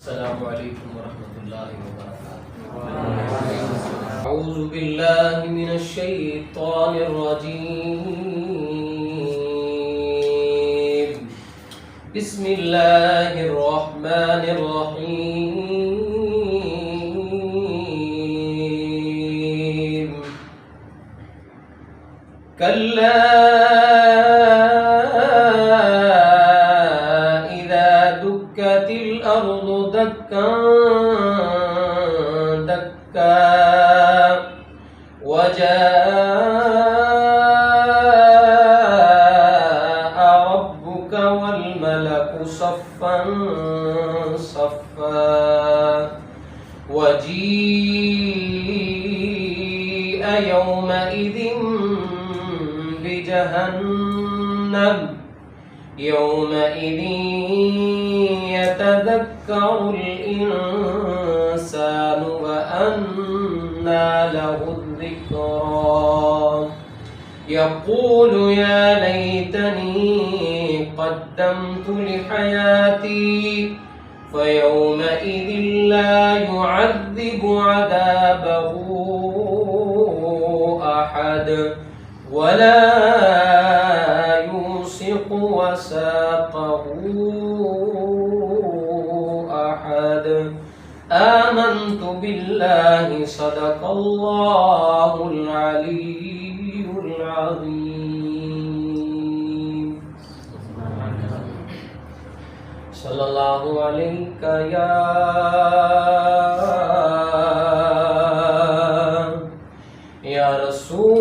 السلام علیکم ورحمۃ اللہ وبرکاتہ۔ اعوذ باللہ من الشیطان الرجیم، بسم اللہ الرحمن الرحیم۔ کلا الأرض دكا دكا وجاء ربك والملك صفا صفا وجيء يومئذ بجهنم يومئذ يتذكر الإنسان وأنى له الذكرى يقول يا ليتني قدمت لحياتي فيومئذ لا يعذب عذابه أحد ولا يوثق وثاقه أحد آمنت بالله صدق الله العلي العظيم صلى الله عليك يا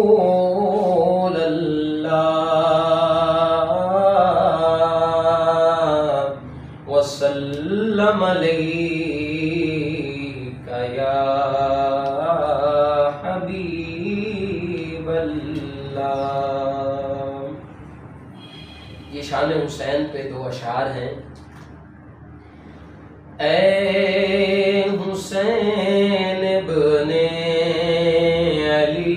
رسول الله وسلم عليك يا حبيب الله۔ یہ شان حسین پہ دو اشعار ہیں۔ اے حسین ابن علی،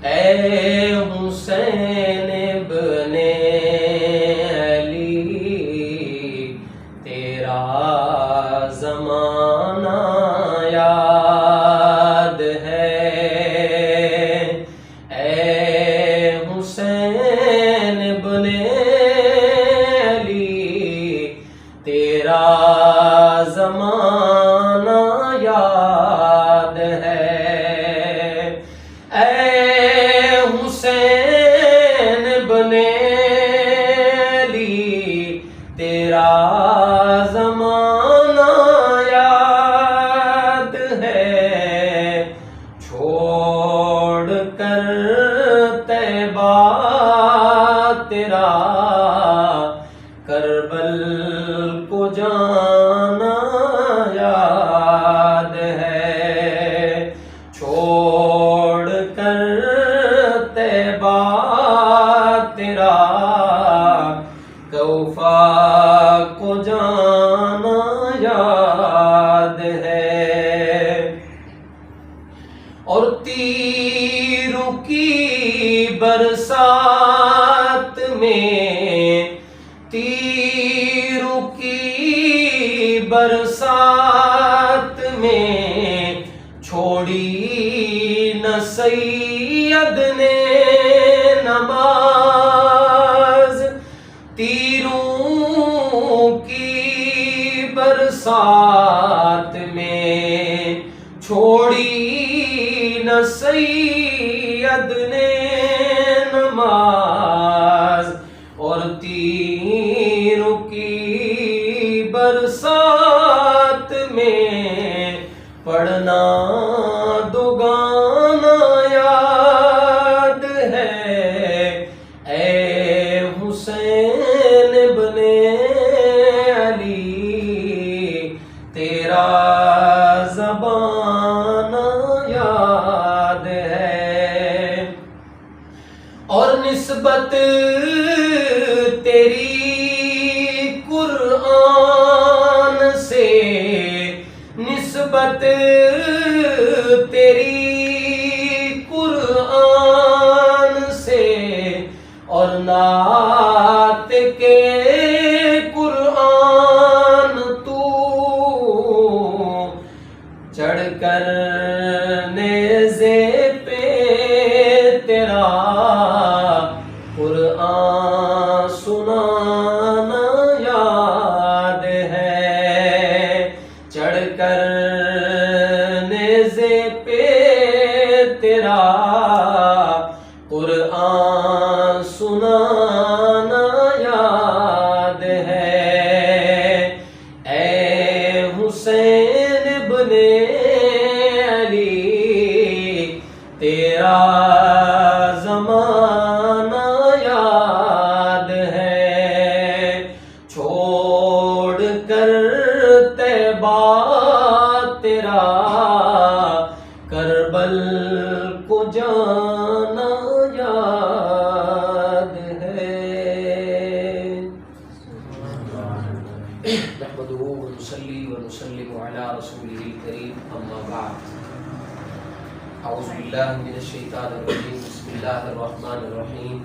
اے حسین ابن علی، تیرا زمانہ یاد ہے۔ اے حسین ابن علی، تیرا زمانہ یاد ہے۔ اے حسین ابن علی، تیرا زمانہ یاد ہے۔ چھوڑ کر طیبہ تیرا کربل کو جانا یاد ہے۔ چھوڑ کر طیبہ تیرا کوفہ کو جانا یاد ہے۔ اور تیروں کی برسات میں، تیروں کی برسات میں چھوڑی نہ سید نے نماز۔ تیروں کی برسات میں چھوڑی نہ سید نے نماز۔ اور تیروں کی برسات میں پڑھنا دوگانا یاد ہے۔ اے حسین ابن علی، تیرا زبانہ یاد ہے۔ اور نسبت تیری قرآن سے، نسبت تیری قرآن سے، اور نعت کے قرآن کرتے بات تیرا کربل کو جانا یاد ہے. نحمده ونصلي ونسلم على رسوله الكريم اما بعد. اعوذ باللہ من الشیطان الرجیم. بسم اللہ الرحمن الرحیم.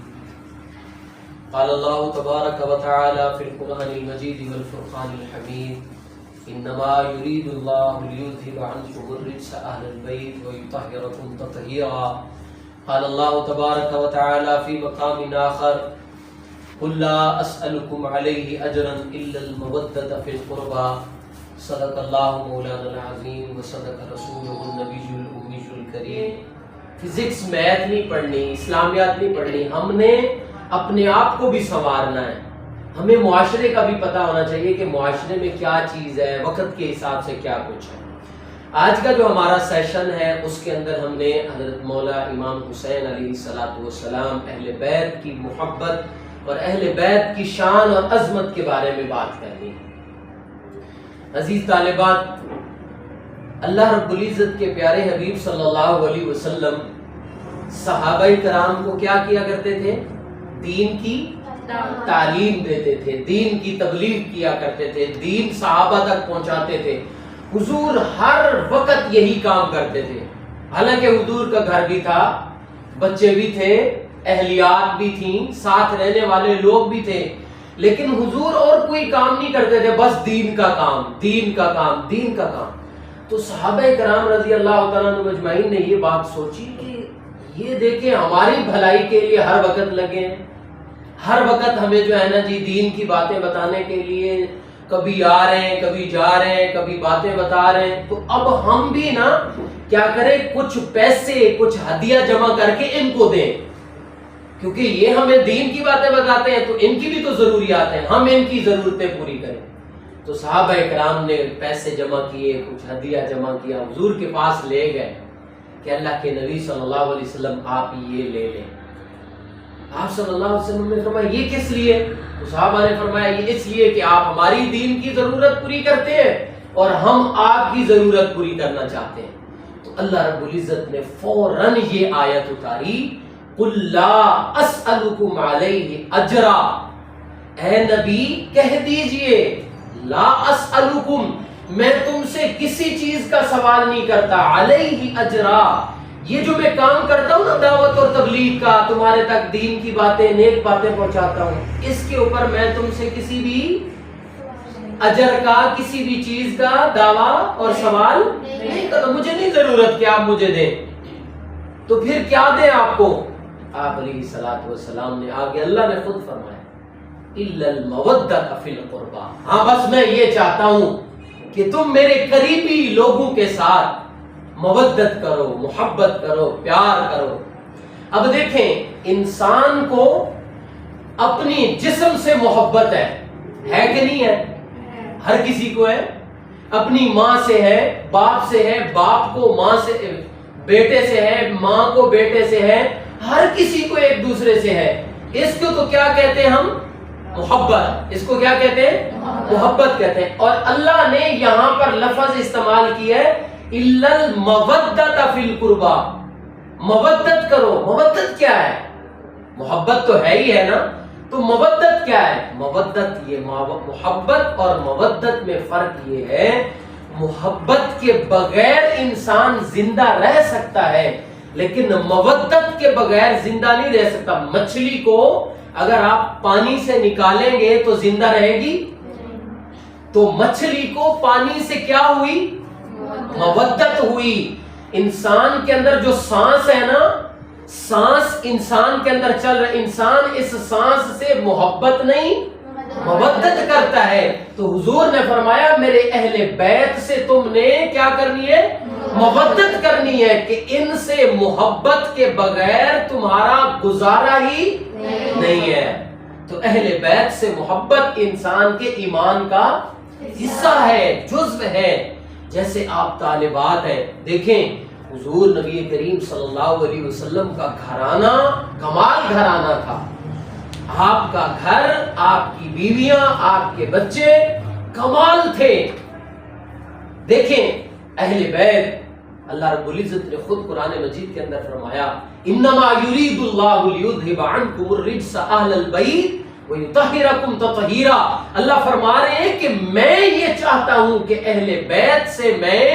قال الله تبارك وتعالى في القرآن المجيد والفرقان الحميد انما يريد الله ليذهب عنكم الرجس اهل البيت ويطهركم تطهيرا. قال الله تبارك وتعالى في مقام آخر قل لا اسألكم عليه اجرا الا المودة في القربى. صدق الله مولانا العظیم وصدق رسوله النبی الأمی الکریم. فزکس میتھ نہیں پڑھنی، اسلامیات نہیں پڑھنی، ہم نے اپنے آپ کو بھی سنوارنا ہے. ہمیں معاشرے کا بھی پتہ ہونا چاہیے کہ معاشرے میں کیا چیز ہے، وقت کے حساب سے کیا کچھ ہے. آج کا جو ہمارا سیشن ہے اس کے اندر ہم نے حضرت مولا امام حسین علیہ السلام اہل بیت کی محبت اور اہل بیت کی شان اور عظمت کے بارے میں بات کرنی ہے. عزیز طالبات، اللہ رب العزت کے پیارے حبیب صلی اللہ علیہ وسلم صحابہ کرام کو کیا کیا کرتے تھے؟ دین کی تعلیم دیتے تھے، دین کی تبلیغ کیا کرتے تھے، دین صحابہ تک پہنچاتے تھے. حضور ہر وقت یہی کام کرتے تھے. حالانکہ حضور کا گھر بھی تھا، بچے بھی تھے، اہلیات بھی تھیں، ساتھ رہنے والے لوگ بھی تھے، لیکن حضور اور کوئی کام نہیں کرتے تھے، بس دین کا کام، دین کا کام، دین کا کام. تو صحابہ کرام رضی اللہ تعالیٰ عنہ اجمعین نے یہ بات سوچی کہ یہ دیکھیں ہماری بھلائی کے لیے ہر وقت لگے ہیں، ہر وقت ہمیں جو ہے نا جی دین کی باتیں بتانے کے لیے کبھی آ رہے ہیں، کبھی جا رہے ہیں، کبھی باتیں بتا رہے ہیں. تو اب ہم بھی نا کیا کریں، کچھ پیسے، کچھ ہدیہ جمع کر کے ان کو دیں، کیونکہ یہ ہمیں دین کی باتیں بتاتے ہیں تو ان کی بھی تو ضروریات ہیں، ہم ان کی ضرورتیں پوری کریں. تو صحابہ کرام نے پیسے جمع کیے، کچھ ہدیہ جمع کیا، حضور کے پاس لے گئے کہ اللہ کے نبی صلی اللہ علیہ وسلم آپ یہ لے لیں. آپ صلی اللہ علیہ وسلم نے فرمایا یہ کس لیے؟ تو صحابہ نے فرمایا یہ اس لیے کہ آپ ہماری دین کی ضرورت پوری کرتے ہیں اور ہم آپ کی ضرورت پوری کرنا چاہتے ہیں. تو اللہ رب العزت نے فوراً یہ آیت اتاری، قُلْ لَا أَسْأَلُكُمْ عَلَيْهِ أَجْرًا. اے نبی کہہ دیجئے لا اسألکم، میں تم سے کسی چیز کا سوال نہیں کرتا، علیہ اجرا، یہ جو میں کام کرتا ہوں نا دعوت اور تبلیغ کا، تمہارے تک دین کی باتیں، نیک باتیں پہنچاتا ہوں، اس کے اوپر میں تم سے کسی بھی اجر کا، کسی بھی چیز کا دعویٰ اور سوال نہیں کرتا. مجھے نہیں ضرورت کہ آپ مجھے دیں. تو پھر کیا دیں آپ کو؟ آپ علیہ الصلوۃ والسلام نے آگے اللہ نے خود فرمایا اِلَّا الْمَوَدَّةَ فِي الْقُرْبَى. ہاں بس میں یہ چاہتا ہوں کہ تم میرے قریبی لوگوں کے ساتھ مودت کرو، محبت کرو، پیار کرو. اب دیکھیں انسان کو اپنی جسم سے محبت ہے کہ نہیں ہے؟ ہر کسی کو ہے. اپنی ماں سے ہے، باپ سے ہے، باپ کو ماں سے، بیٹے سے ہے، ماں کو بیٹے سے ہے، ہر کسی کو ایک دوسرے سے ہے. اس کو تو کیا کہتے ہیں ہم؟ محبت. اس کو کیا کہتے ہیں؟ محبت کہتے ہیں. اور اللہ نے یہاں پر لفظ استعمال کیا ہے اِلَّا الْمَوَدَّةَ فِي الْقُرْبَى. مودت کرو. مودت کیا ہے؟ محبت تو ہے ہی ہے نا. تو مودت کیا ہے؟ مودت یہ محبت اور مودت میں فرق یہ ہے، محبت کے بغیر انسان زندہ رہ سکتا ہے لیکن مودت کے بغیر زندہ نہیں رہ سکتا. مچھلی کو اگر آپ پانی سے نکالیں گے تو زندہ رہے گی؟ تو مچھلی کو پانی سے کیا ہوئی؟ مودت ہوئی. انسان کے اندر جو سانس ہے نا، سانس انسان کے اندر چل رہا، انسان اس سانس سے محبت نہیں مودت کرتا ہے. تو حضور نے فرمایا میرے اہل بیت سے تم نے کیا کرنی ہے؟ مودت کرنی ہے کہ ان سے محبت کے بغیر تمہارا گزارا ہی نہیں ہے. تو اہل بیت سے محبت انسان کے ایمان کا حصہ ہے، جزو ہے. جیسے آپ طالبات ہیں، دیکھیں حضور نبی کریم صلی اللہ علیہ وسلم کا گھرانہ کمال گھرانہ تھا. آپ کا گھر، آپ کی بیویاں، آپ کے بچے کمال تھے. دیکھیں اہل بیت، اللہ رب العزت نے خود قرآن مجید کے اندر فرمایا انما یرید اللہ لیذھب عنکم الرجس اہل البیت ویطہرکم تطہیرا. اللہ فرما رہے ہیں کہ میں یہ چاہتا ہوں کہ اہل بیت سے میں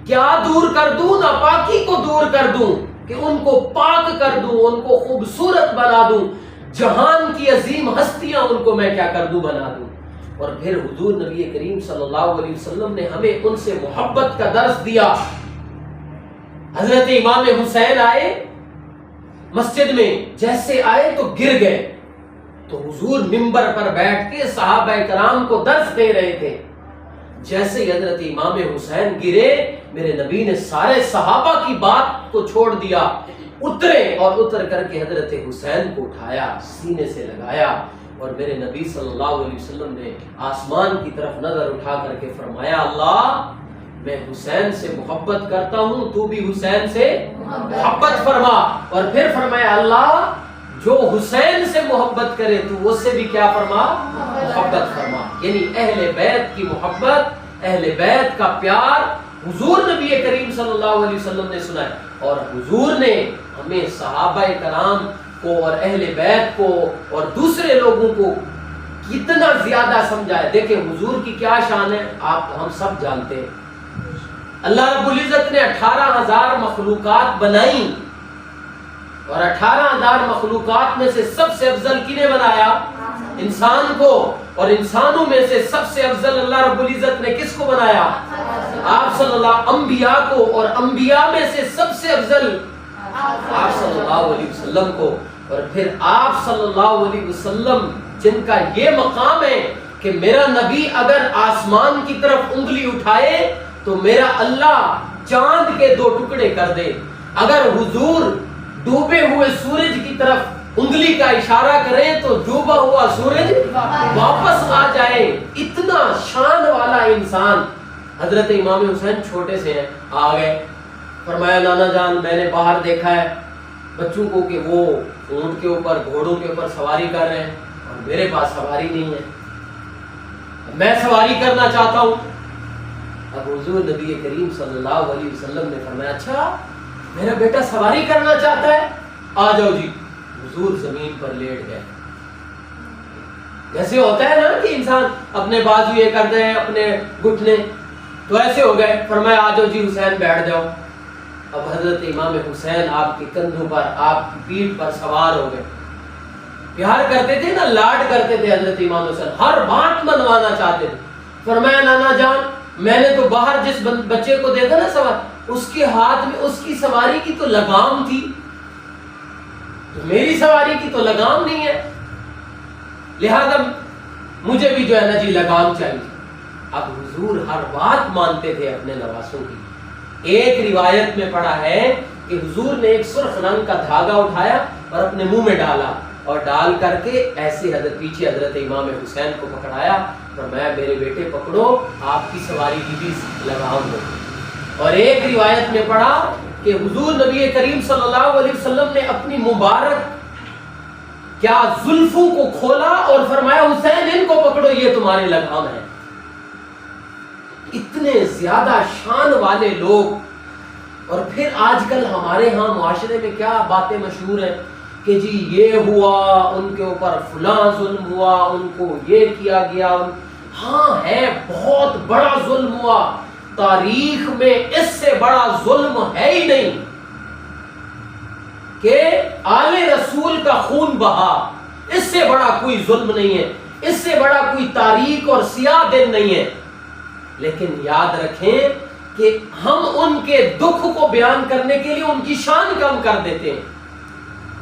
کیا دور کر دوں؟ ناپاکی کو دور کر دوں، کہ ان کو پاک کر دوں، ان کو خوبصورت بنا دوں، جہان کی عظیم ہستیاں ان کو میں کیا کر دوں؟ بنا دوں. اور پھر حضور نبی کریم صلی اللہ علیہ وسلم نے ہمیں ان سے محبت کا درس دیا. حضرت امام حسین آئے مسجد میں، جیسے آئے تو گر گئے، تو حضور منبر پر بیٹھ کے صحابہ کرام کو درس دے رہے تھے. جیسے ہی حضرت امام حسین گرے، میرے نبی نے سارے صحابہ کی بات کو چھوڑ دیا، اترے اور اتر کر کے حضرت حسین کو اٹھایا، سینے سے لگایا، اور میرے نبی صلی اللہ علیہ وسلم نے آسمان کی طرف نظر اٹھا کر کے فرمایا اللہ میں حسین سے محبت کرتا ہوں، تو بھی حسین سے محبت فرما. اور پھر فرمایا اللہ جو حسین سے محبت کرے تو اس سے بھی کیا فرما؟ محبت فرما. یعنی اہل بیت کی محبت، اہل بیت کا پیار حضور نبی کریم صلی اللہ علیہ وسلم نے سنایا، اور حضور نے ہمیں صحابہ کرام کو اور اہل بیت کو اور دوسرے لوگوں کو کتنا زیادہ سمجھایا. دیکھیں حضور کی کیا شان ہے، ہم سب جانتے ہیں. اللہ رب العزت نے 18,000 مخلوقات بنائیں، اور 18,000 مخلوقات میں سے سب سے افضل کنے بنایا؟ انسان کو. اور انسانوں میں سے سب سے افضل اللہ رب العزت نے کس کو بنایا؟ آپ صلی اللہ. انبیاء کو، اور انبیاء میں سے سب سے افضل آپ صلی اللہ علیہ وسلم کو. اور پھر آپ صلی اللہ علیہ وسلم جن کا یہ مقام ہے کہ میرا نبی اگر آسمان کی طرف انگلی اٹھائے تو میرا اللہ چاند کے 2 ٹکڑے کر دے. اگر حضور ڈوبے ہوئے سورج کی طرف انگلی کا اشارہ کریں تو ڈوبا ہوا سورج واپس آ جائے. اتنا شان والا انسان. حضرت امام حسین چھوٹے سے ہیں، آ گئے، فرمایا نانا جان میں نے باہر دیکھا ہے بچوں کو کہ وہ اونٹ کے اوپر، گھوڑوں کے اوپر سواری کر رہے ہیں، اور میرے پاس سواری نہیں ہے، میں سواری کرنا چاہتا ہوں. اب حضور نبی کریم صلی اللہ علیہ وسلم نے فرمایا اچھا میرا بیٹا سواری کرنا چاہتا ہے، آ جاؤ جی. حضور زمین پر لیٹ گئے. جیسے ہوتا ہے نا کہ انسان اپنے بازو یہ کرتے ہیں، اپنے گھٹنے، تو ایسے ہو گئے. فرمایا آ جاؤ جی حسین بیٹھ جاؤ. اب حضرت امام حسین آپ کے کندھوں پر، آپ کی پیٹھ پر سوار ہو گئے. پیار کرتے تھے نا، لاڈ کرتے تھے حضرت امام حسین، ہر بات منوانا چاہتے تھے. فرمایا نانا جان میں نے تو باہر جس بچے کو دیکھا نا سوار، اس کے ہاتھ میں اس کی سواری کی تو لگام تھی، تو میری سواری کی تو لگام نہیں ہے، لہذا مجھے بھی جو ہے نا جی لگام چاہیے. اب حضور ہر بات مانتے تھے اپنے نواسوں کی. ایک روایت میں پڑھا ہے کہ حضور نے ایک سرخ رنگ کا دھاگا اٹھایا اور اپنے منہ میں ڈالا، اور ڈال کر کے ایسے پیچھے حضرت امام حسین کو پکڑایا، اور میں میرے بیٹے پکڑو آپ کی سواری کی بھی لگام ہو. اور ایک روایت میں پڑھا کہ حضور نبی کریم صلی اللہ علیہ وسلم نے اپنی مبارک کیا زلفوں کو کھولا اور فرمایا حسین ان کو پکڑو یہ تمہارے لگام ہے. اتنے زیادہ شان والے لوگ. اور پھر آج کل ہمارے ہاں معاشرے میں کیا باتیں مشہور ہیں کہ جی یہ ہوا، ان کے اوپر فلاں ظلم ہوا، ان کو یہ کیا گیا. ہاں ہے، بہت بڑا ظلم ہوا، تاریخ میں اس سے بڑا ظلم ہے ہی نہیں کہ آل رسول کا خون بہا. اس سے بڑا کوئی ظلم نہیں ہے، اس سے بڑا کوئی تاریخ اور سیاہ دن نہیں ہے. لیکن یاد رکھیں کہ ہم ان کے دکھ کو بیان کرنے کے لیے ان کی شان کم کر دیتے ہیں.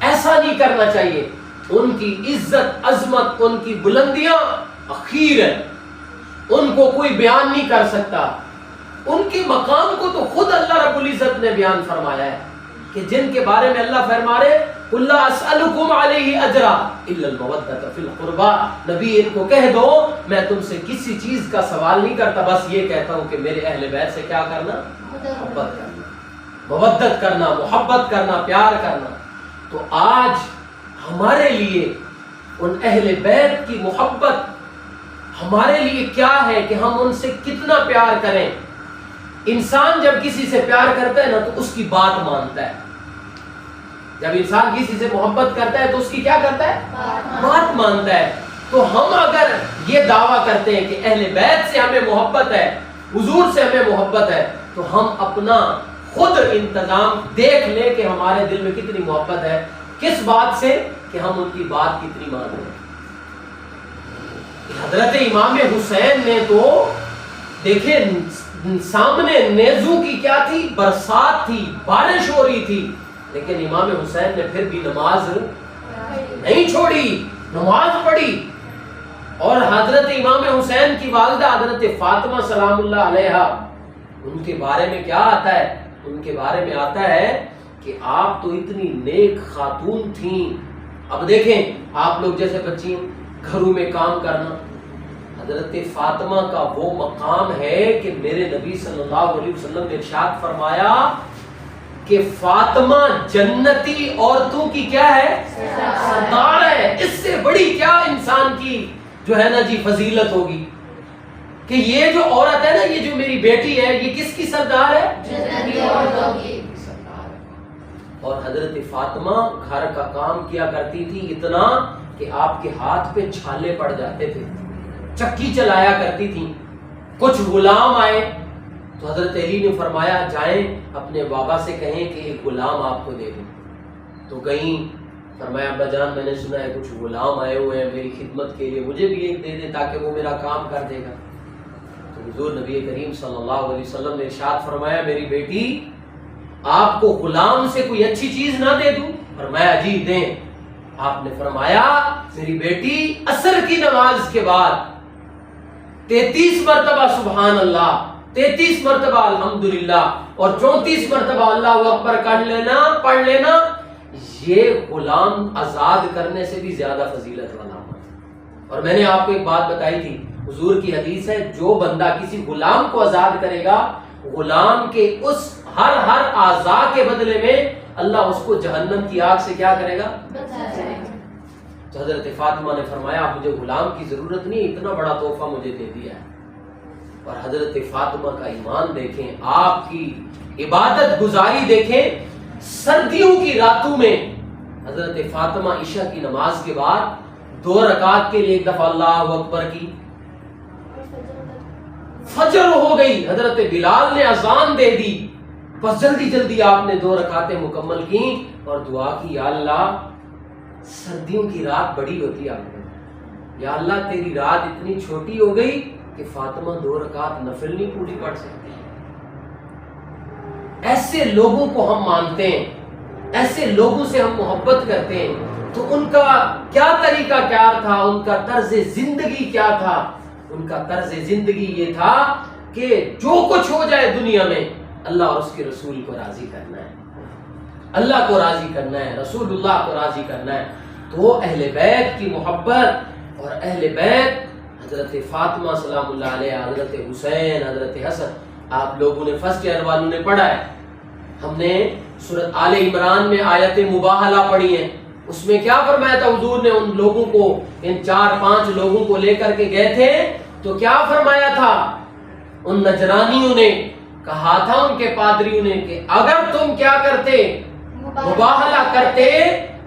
ایسا نہیں کرنا چاہیے. ان کی عزت، عظمت، ان کی بلندیاں اخیر ہیں، ان کو کوئی بیان نہیں کر سکتا. ان کے مقام کو تو خود اللہ رب العزت نے بیان فرمایا ہے کہ جن کے بارے میں اللہ فرما رہے قُلْ لَا أَسْأَلُكُمْ عَلَيْهِ أَجْرًا إِلَّا الْمَوَدَّةَ فِي الْقُرْبَى. نبی ان کو کہہ دو میں تم سے کسی چیز کا سوال نہیں کرتا، بس یہ کہتا ہوں کہ میرے اہل بیت سے کیا کرنا؟ محبت کرنا، مودت کرنا، محبت کرنا، پیار کرنا. تو آج ہمارے لیے ان اہل بیت کی محبت ہمارے لیے کیا ہے کہ ہم ان سے کتنا پیار کریں. انسان جب کسی سے پیار کرتا ہے نا تو اس کی بات مانتا ہے. جب انسان کسی سے محبت کرتا ہے تو اس کی کیا کرتا ہے؟ بات مانتا ہے. تو ہم اگر یہ دعویٰ کرتے ہیں کہ اہل بیت سے ہمیں محبت ہے، حضور سے ہمیں محبت ہے، تو ہم اپنا خود انتظام دیکھ لیں کہ ہمارے دل میں کتنی محبت ہے. کس بات سے؟ کہ ہم ان کی بات کتنی مان رہے ہیں. حضرت امام حسین نے تو دیکھیں سامنے نیزوں کی کیا تھی؟ برسات تھی، بارش ہو رہی تھی، لیکن امام حسین نے پھر بھی نماز نہیں چھوڑی، نماز پڑھی. اور حضرت امام حسین کی والدہ حضرت فاطمہ سلام اللہ علیہا، ان کے بارے میں کیا آتا ہے؟ ان کے بارے میں آتا ہے کہ آپ تو اتنی نیک خاتون تھیں. اب دیکھیں آپ لوگ جیسے بچی گھروں میں کام کرنا، حضرت فاطمہ کا وہ مقام ہے کہ میرے نبی صلی اللہ علیہ وسلم نے ارشاد فرمایا کہ فاطمہ جنتی عورتوں کی کیا ہے؟ سردار ہے. اس سے بڑی کیا انسان کی جو ہے نا جی فضیلت ہوگی کہ یہ جو عورت ہے نا، یہ جو میری بیٹی ہے، یہ کس کی سردار ہے؟ جنتی عورتوں کی سردار ہے. اور حضرت فاطمہ گھر کا کام کیا کرتی تھی اتنا کہ آپ کے ہاتھ پہ چھالے پڑ جاتے تھے، چکی چلایا کرتی تھی. کچھ غلام آئے تو حضرت علی نے فرمایا جائیں اپنے بابا سے کہیں کہ ایک غلام آپ کو دے دیں. تو گئیں، فرمایا ابا جان میں نے سنا ہے کچھ غلام آئے ہوئے ہیں میری خدمت کے لیے، مجھے بھی ایک دے دیں تاکہ وہ میرا کام کر دے گا. تو حضور نبی کریم صلی اللہ علیہ وسلم نے ارشاد فرمایا میری بیٹی آپ کو غلام سے کوئی اچھی چیز نہ دے دوں؟ فرمایا جی دیں. آپ نے فرمایا میری بیٹی عصر کی نماز کے بعد 33 مرتبہ سبحان اللہ، 33 مرتبہ الحمدللہ اور 34 مرتبہ اللہ اکبر پڑھ لینا. یہ غلام آزاد کرنے سے بھی زیادہ فضیلت والا. اور میں نے آپ کو ایک بات بتائی تھی، حضور کی حدیث ہے جو بندہ کسی غلام کو آزاد کرے گا، غلام کے اس ہر اعضاء کے بدلے میں اللہ اس کو جہنم کی آگ سے کیا کرے گا؟ تو حضرت فاطمہ نے فرمایا مجھے غلام کی ضرورت نہیں، اتنا بڑا تحفہ مجھے دے دیا ہے. اور حضرت فاطمہ کا ایمان دیکھیں، آپ کی عبادت گزاری دیکھیں. سردیوں کی راتوں میں حضرت فاطمہ عشاء کی نماز کے بعد 2 رکعت کے لیے ایک دفعہ اللہ اکبر کی، فجر ہو گئی، حضرت بلال نے اذان دے دی، بس جلدی جلدی آپ نے 2 رکعتیں مکمل کی اور دعا کی یا اللہ سردیوں کی رات بڑی ہوتی ہے، یا اللہ تیری رات اتنی چھوٹی ہو گئی کہ فاطمہ 2 رکعت نفل نہیں پوری پڑھ سکتی. ایسے لوگوں کو ہم مانتے ہیں، ایسے لوگوں سے ہم محبت کرتے ہیں. تو ان کا کیا طریقہ کیا تھا، ان کا طرز زندگی کیا تھا؟ ان کا طرز زندگی یہ تھا کہ جو کچھ ہو جائے دنیا میں اللہ اور اس کے رسول کو راضی کرنا ہے، اللہ کو راضی کرنا ہے، رسول اللہ کو راضی کرنا ہے. تو اہل بیت کی محبت اور اہل بیت حضرت فاطمہ سلام اللہ علیہ، حضرت حسین، حضرت حسن، آپ لوگوں نے فرسٹ ایئر والوں نے پڑھا ہے. ہم نے سورۃ آل عمران میں آیت مباہلہ پڑھی ہے، اس میں کیا فرمایا تھا حضور نے ان لوگوں کو، ان 4-5 لوگوں کو لے کر کے گئے تھے تو کیا فرمایا تھا؟ ان نجرانیوں نے کہا تھا ان کے پادریوں نے کہ اگر تم کیا کرتے، مباہلہ کرتے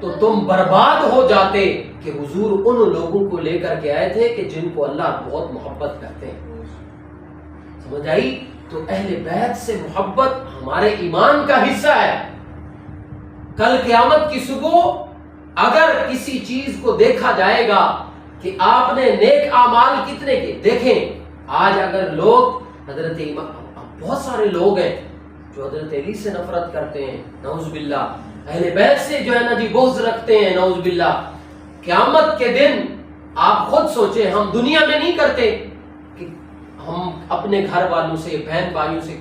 تو تم برباد ہو جاتے. کہ حضور ان لوگوں کو لے کر کے آئے تھے کہ جن کو اللہ بہت محبت کرتے ہیں. سمجھ آئی؟ تو اہل بیت سے محبت ہمارے ایمان کا حصہ ہے. کل قیامت کی صبح اگر کسی چیز کو دیکھا جائے گا کہ آپ نے نیک اعمال کتنے کیے، دیکھیں آج اگر لوگ حضرت بہت سارے لوگ ہیں جو حضرت علی سے نفرت کرتے ہیں، نعوذ باللہ، اہل بیت سے جو ہے نا جی بغض رکھتے ہیں، نعوذ باللہ. قیامت کے دن آپ خود سوچیں، ہم دنیا میں نہیں کرتے کہ ہم اپنے گھر والوں سے، بہن بھائیوں سے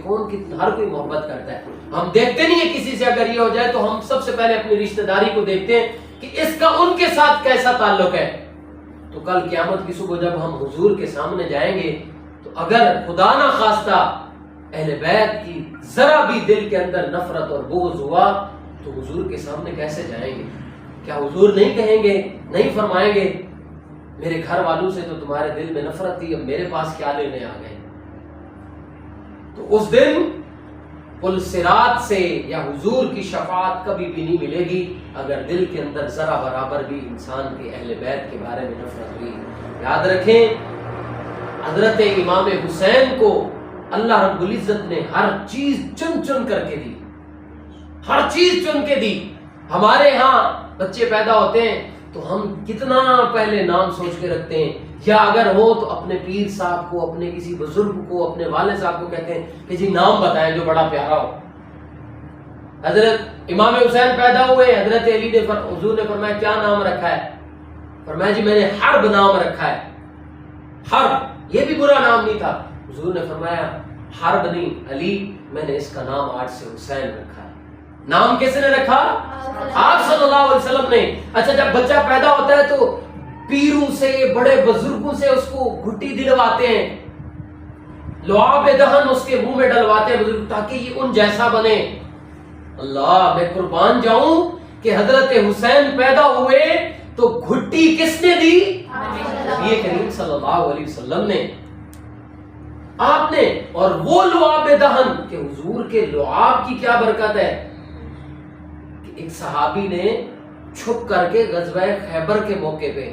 ہر کوئی محبت کرتا ہے. ہم دیکھتے نہیں ہیں کسی سے اگر یہ ہو جائے تو ہم سب سے پہلے اپنی رشتہ داری کو دیکھتے ہیں کہ اس کا ان کے ساتھ کیسا تعلق ہے. تو کل قیامت کی صبح جب ہم حضور کے سامنے جائیں گے تو اگر خدا نہ خواستہ اہل بیت کی ذرا بھی دل کے اندر نفرت اور بغض ہوا تو حضور کے سامنے کیسے جائیں گے؟ کیا حضور نہیں کہیں گے، نہیں فرمائیں گے میرے گھر والوں سے تو تمہارے دل میں نفرت تھی، اب میرے پاس کیا لینے آ گئے؟ تو اس دن پل صراط سے یا حضور کی شفاعت کبھی بھی نہیں ملے گی اگر دل کے اندر ذرا برابر بھی انسان کے اہل بیت کے بارے میں نفرت ہوئی۔ یاد رکھیں، حضرت امام حسین کو اللہ رب العزت نے ہر چیز چن چن کر کے دی، ہر چیز چن کے دی۔ ہمارے ہاں بچے پیدا ہوتے ہیں تو ہم کتنا پہلے نام سوچ کے رکھتے ہیں، یا اگر ہو تو اپنے پیر صاحب کو، اپنے کسی بزرگ کو، اپنے والد صاحب کو کہتے ہیں کہ جی نام بتائیں جو بڑا پیارا ہو۔ حضرت امام حسین پیدا ہوئے، حضرت علی نے حضور نے فرمایا کیا نام رکھا ہے؟ فرمایا جی میں نے حرب نام رکھا ہے۔ حرب یہ بھی برا نام نہیں تھا، حضور نے فرمایا حرب نہیں علی، میں نے اس کا نام آج سے حسین رکھا ہے۔ نام کس نے رکھا؟ آپ صلی اللہ علیہ وسلم نے۔ اچھا جب بچہ پیدا ہوتا ہے تو پیروں سے، بڑے بزرگوں سے اس کو گھٹی دلواتے ہیں، لعاب دہن اس کے منہ میں ڈلواتے ہیں بزرگ تاکہ یہ ان جیسا بنے۔ اللہ میں قربان جاؤں کہ حضرت حسین پیدا ہوئے تو گھٹی کس نے دی؟ نبی کریم صلی اللہ علیہ وسلم نے، آپ نے۔ اور وہ لعاب دہن کہ حضور کے لعاب کی کیا برکت ہے کہ ایک صحابی نے چھپ کر کے غزوہ خیبر کے موقع پہ،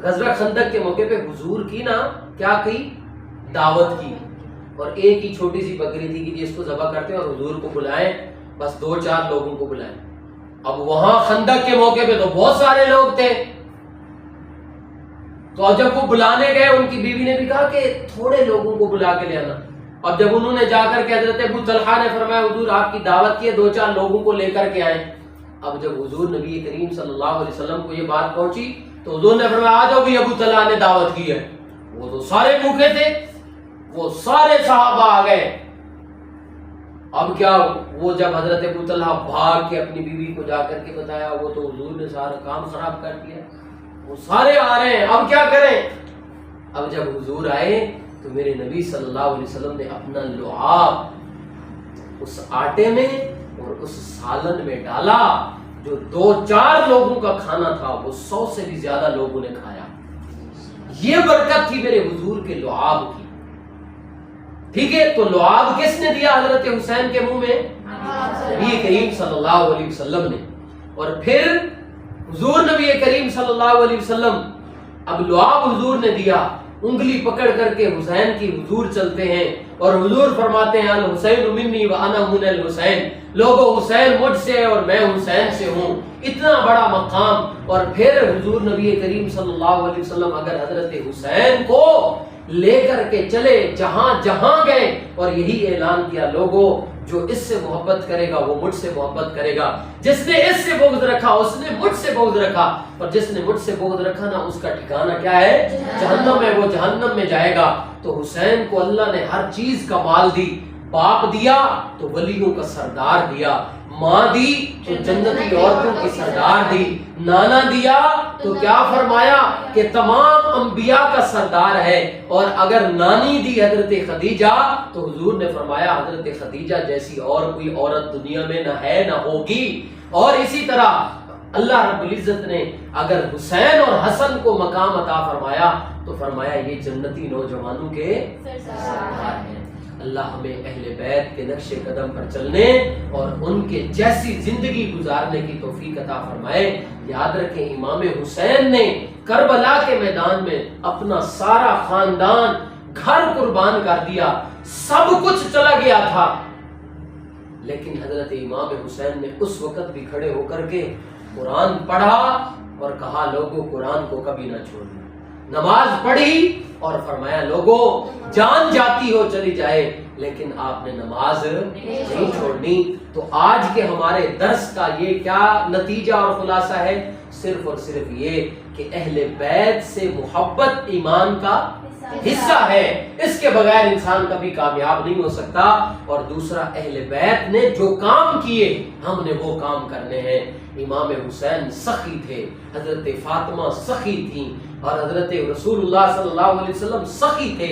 غزوہ خندق کے موقع پہ حضور کی نا کیا کی؟ دعوت کی، اور ایک ہی چھوٹی سی بکری تھی کہ جس کو ذبح کرتے ہیں اور حضور کو بلائیں، بس 2-4 لوگوں کو بلائیں۔ اب وہاں خندق کے موقع پہ تو بہت سارے لوگ تھے، تو جب وہ بلانے گئے ان کی بیوی نے بھی کہا کہ تھوڑے لوگوں کو بلا کے لے آنا۔ اب جب انہوں نے جا کر کے حضرت ابو طلحہ نے فرمایا حضور آپ کی دعوت کی ہے، 2-4 لوگوں کو لے کر کے آئیں۔ اب جب حضور نبی کریم صلی اللہ علیہ وسلم کو یہ بات پہنچی تو حضور نے فرمایا آ جاؤ بھی ابو طلحہ نے دعوت کی ہے۔ وہ تو سارے بھوکے تھے، وہ سارے صحابہ آ گئے۔ اب کیا، وہ جب حضرت ابو طلحہ بھاگ کے اپنی بیوی کو جا کر کے بتایا، وہ تو حضور نے سارا کام خراب کر دیا، وہ سارے آ رہے ہیں، اب کیا کریں؟ اب جب حضور آئے تو میرے نبی صلی اللہ علیہ وسلم نے اپنا لعاب اس آٹے میں اور اس سالن میں ڈالا، جو 2-4 لوگوں کا کھانا تھا وہ 100 سے بھی زیادہ لوگوں نے کھایا۔ یہ برکت تھی میرے حضور کے لعاب کی۔ ٹھیک ہے، تو لعاب کس نے دیا حضرت حسین کے منہ میں؟ نبی کریم صلی اللہ علیہ وسلم نے۔ اور پھر حضور نبی کریم صلی اللہ علیہ وسلم، اب لعاب حضور نے دیا، انگلی پکڑ کر کے حسین کی حضور چلتے ہیں اور حضور فرماتے ہیں الحسین منی وانا من الحسین، لوگو حسین مجھ سے اور میں حسین سے ہوں۔ اتنا بڑا مقام۔ اور پھر حضور نبی کریم صلی اللہ علیہ وسلم اگر حضرت حسین کو لے کر کے چلے جہاں جہاں گئے اور یہی اعلان کیا لوگوں جو اس سے محبت کرے گا وہ مجھ سے محبت کرے گا، جس نے اس سے بغض رکھا اس نے مجھ سے بغض رکھا، اور جس نے مجھ سے بغض رکھا نا اس کا ٹھکانہ کیا ہے؟ جہنم ہے، وہ جہنم میں جائے گا۔ تو حسین کو اللہ نے ہر چیز کا مال دی، باپ دیا تو ولیوں کا سردار دیا، ماں دی تو جنتی عورتوں کی سردار دی، نانا دیا تو کیا فرمایا کہ تمام انبیاء کا سردار ہے، اور اگر نانی دی حضرت خدیجہ تو حضور نے فرمایا حضرت خدیجہ جیسی اور کوئی عورت دنیا میں نہ ہے نہ ہوگی۔ اور اسی طرح اللہ رب العزت نے اگر حسین اور حسن کو مقام عطا فرمایا تو فرمایا یہ جنتی نوجوانوں کے سردار ہیں۔ اللہ ہمیں اہل بیت کے نقش قدم پر چلنے اور ان کے جیسی زندگی گزارنے کی توفیق عطا فرمائے۔ یاد رکھیں امام حسین نے کربلا کے میدان میں اپنا سارا خاندان گھر قربان کر دیا، سب کچھ چلا گیا تھا، لیکن حضرت امام حسین نے اس وقت بھی کھڑے ہو کر کے قرآن پڑھا اور کہا لوگوں قرآن کو کبھی نہ چھوڑنا، نماز پڑھی اور فرمایا لوگوں جان جاتی ہو چلی جائے لیکن آپ نے نماز نہیں چھوڑنی۔ تو آج کے ہمارے درس کا یہ کیا نتیجہ اور خلاصہ ہے؟ صرف اور صرف یہ کہ اہل بیت سے محبت ایمان کا حصہ ہے، اس کے بغیر انسان کبھی کامیاب نہیں ہو سکتا۔ اور دوسرا اہل بیت نے جو کام کیے ہم نے وہ کام کرنے ہیں۔ امام حسین سخی تھے، حضرت فاطمہ سخی تھیں، اور حضرت رسول اللہ صلی اللہ علیہ وسلم سخی تھے،